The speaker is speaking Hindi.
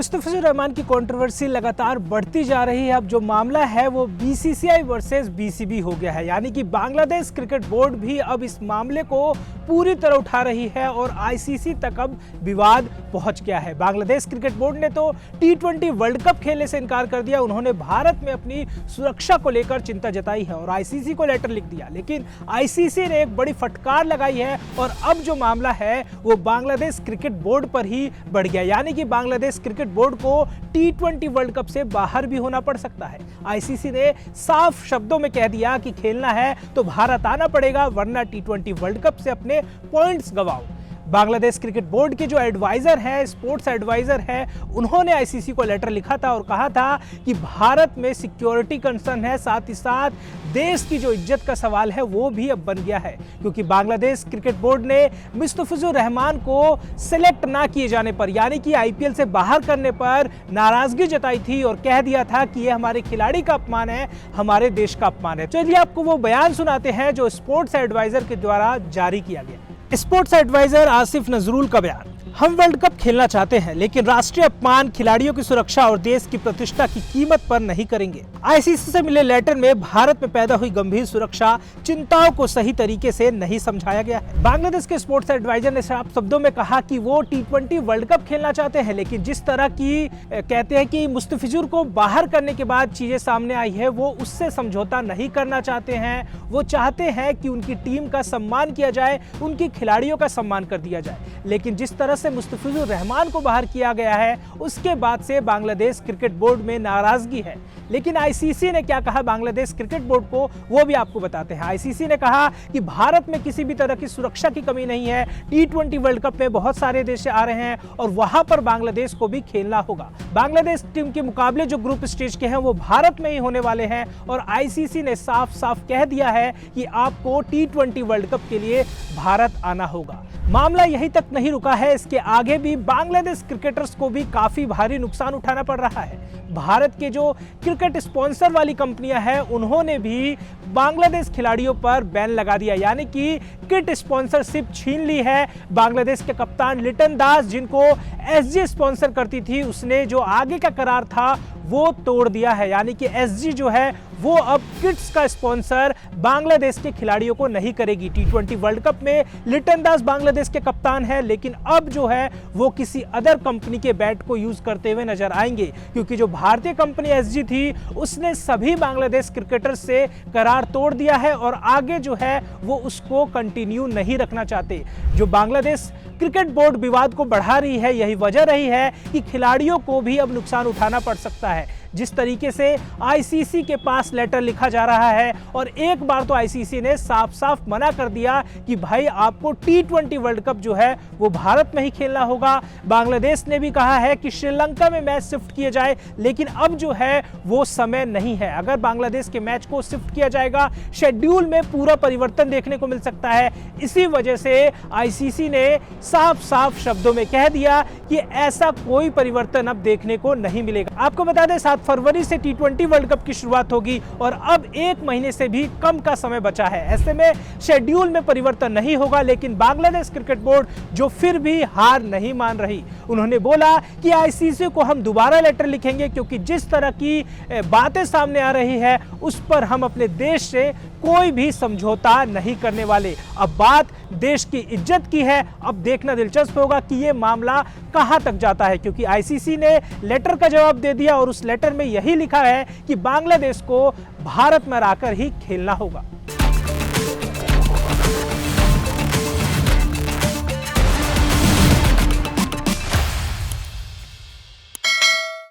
मुस्तफिजुर रहमान की कंट्रोवर्सी लगातार बढ़ती जा रही है। अब जो मामला है वो बीसीसीआई वर्सेस बीसीबी हो गया है, यानी कि बांग्लादेश क्रिकेट बोर्ड भी अब इस मामले को पूरी तरह उठा रही है और आईसीसी तक अब विवाद पहुंच गया है। बांग्लादेश क्रिकेट बोर्ड ने तो टी20 वर्ल्ड कप खेलने से इनकार कर दिया। उन्होंने भारत में अपनी सुरक्षा को लेकर चिंता जताई है और आईसीसी को लेटर लिख दिया, लेकिन आईसीसी ने एक बड़ी फटकार लगाई है और अब जो मामला है वो बांग्लादेश क्रिकेट बोर्ड पर ही बढ़ गया, यानी कि बांग्लादेश क्रिकेट बोर्ड को टी20 वर्ल्ड कप से बाहर भी होना पड़ सकता है। आईसीसी ने साफ शब्दों में कह दिया कि खेलना है तो भारत आना पड़ेगा, वरना टी20 वर्ल्ड कप से अपने पॉइंट्स गंवाओ। बांग्लादेश क्रिकेट बोर्ड के जो एडवाइजर है, स्पोर्ट्स एडवाइजर है, उन्होंने आईसीसी को लेटर लिखा था और कहा था कि भारत में सिक्योरिटी कंसर्न है, साथ ही साथ देश की जो इज्जत का सवाल है वो भी अब बन गया है, क्योंकि बांग्लादेश क्रिकेट बोर्ड ने मुस्तफिजुर रहमान को सिलेक्ट ना किए जाने पर, यानी कि आईपीएल से बाहर करने पर नाराजगी जताई थी और कह दिया था कि ये हमारे खिलाड़ी का अपमान है, हमारे देश का अपमान है। चलिए आपको वो बयान सुनाते हैं जो स्पोर्ट्स एडवाइजर के द्वारा जारी किया गया। स्पोर्ट्स एडवाइजर आसिफ नजरुल का बयान। हम वर्ल्ड कप खेलना चाहते हैं, लेकिन राष्ट्रीय अपमान, खिलाड़ियों की सुरक्षा और देश की प्रतिष्ठा की कीमत पर नहीं करेंगे। आईसीसी से मिले लेटर में भारत में पैदा हुई गंभीर सुरक्षा चिंताओं को सही तरीके से नहीं समझाया गया है। बांग्लादेश के स्पोर्ट्स एडवाइजर ने साफ शब्दों में कहा कि वो टी20 वर्ल्ड कप खेलना चाहते हैं, लेकिन जिस तरह की कहते हैं कि मुस्तफिजुर को बाहर करने के बाद चीजें सामने आई है, वो उससे समझौता नहीं करना चाहते हैं। वो चाहते हैं कि उनकी टीम का सम्मान किया जाए, उनकी खिलाड़ियों का सम्मान कर दिया जाए, लेकिन जिस तरह से मुस्तफिजुर रहमान को बाहर किया गया है उसके बाद से बांग्लादेश क्रिकेट बोर्ड में नाराजगी है। लेकिन आईसीसी ने क्या कहा बांग्लादेश क्रिकेट बोर्ड को, वो भी आपको बताते हैं। आईसीसी ने कहा कि भारत में किसी भी तरह की सुरक्षा की कमी नहीं है। टी20 वर्ल्ड कप में बहुत सारे देश आ रहे हैं और वहां पर बांग्लादेश को भी खेलना होगा। बांग्लादेश टीम के मुकाबले जो ग्रुप स्टेज के हैं वो भारत में ही होने वाले हैं और आईसीसी ने साफ साफ कह दिया है कि आपको टी20 वर्ल्ड कप के लिए भारत आना होगा। मामला यही तक नहीं रुका है, इसके आगे भी बांग्लादेश क्रिकेटर्स को भी काफी भारी नुकसान उठाना पड़ रहा है। भारत के जो क्रिकेट स्पॉन्सर वाली कंपनियां हैं उन्होंने भी बांग्लादेश खिलाड़ियों पर बैन लगा दिया, यानी कि किट स्पॉन्सरशिप छीन ली है। बांग्लादेश के कप्तान लिटन दास, जिनको एसजी स्पॉन्सर करती थी, उसने जो आगे का करार था वो तोड़ दिया है, यानी कि एसजी जो है वो अब किट्स का स्पॉन्सर बांग्लादेश के खिलाड़ियों को नहीं करेगी। टी20 वर्ल्ड कप में लिटन दास बांग्लादेश के कप्तान है, लेकिन अब जो है वो किसी अदर कंपनी के बैट को यूज करते हुए नजर आएंगे, क्योंकि जो भारतीय कंपनी एसजी थी उसने सभी बांग्लादेश क्रिकेटर्स से करार तोड़ दिया है और आगे जो है वो उसको कंटिन्यू नहीं रखना चाहते। जो बांग्लादेश क्रिकेट बोर्ड विवाद को बढ़ा रही है, यही वजह रही है कि खिलाड़ियों को भी अब नुकसान उठाना पड़ सकता है। जिस तरीके से आईसीसी के पास लेटर लिखा जा रहा है, और एक बार तो आईसीसी ने साफ साफ मना कर दिया कि भाई आपको टी20 वर्ल्ड कप जो है वो भारत में ही खेलना होगा। बांग्लादेश ने भी कहा है कि श्रीलंका में मैच शिफ्ट किए जाए, लेकिन अब जो है वो समय नहीं है। अगर बांग्लादेश के मैच को शिफ्ट किया जाएगा, शेड्यूल में पूरा परिवर्तन देखने को मिल सकता है। इसी वजह से आईसीसी ने साफ साफ शब्दों में कह दिया कि ऐसा कोई परिवर्तन अब देखने को नहीं मिलेगा। आपको बता दें 7 फरवरी से टी20 वर्ल्ड कप की शुरुआत होगी और अब 1 महीने से भी कम का समय बचा है। ऐसे में शेड्यूल में परिवर्तन नहीं होगा, लेकिन बांग्लादेश क्रिकेट बोर्ड जो फिर भी हार नहीं मान रही। उन्होंने बोला कि आईसीसी को हम दोबारा लेटर लिखेंगे, क्योंकि जिस तरह की बातें सामने आ रही है उस पर हम अपने देश से कोई भी समझौता नहीं करने वाले। अब बात देश की इज्जत की है, अब देखना दिलचस्प होगा कि ये मामला कहां तक जाता है, क्योंकि आईसीसी ने लेटर का जवाब दे दिया और उस लेटर में यही लिखा है कि बांग्लादेश को भारत में आकर ही खेलना होगा।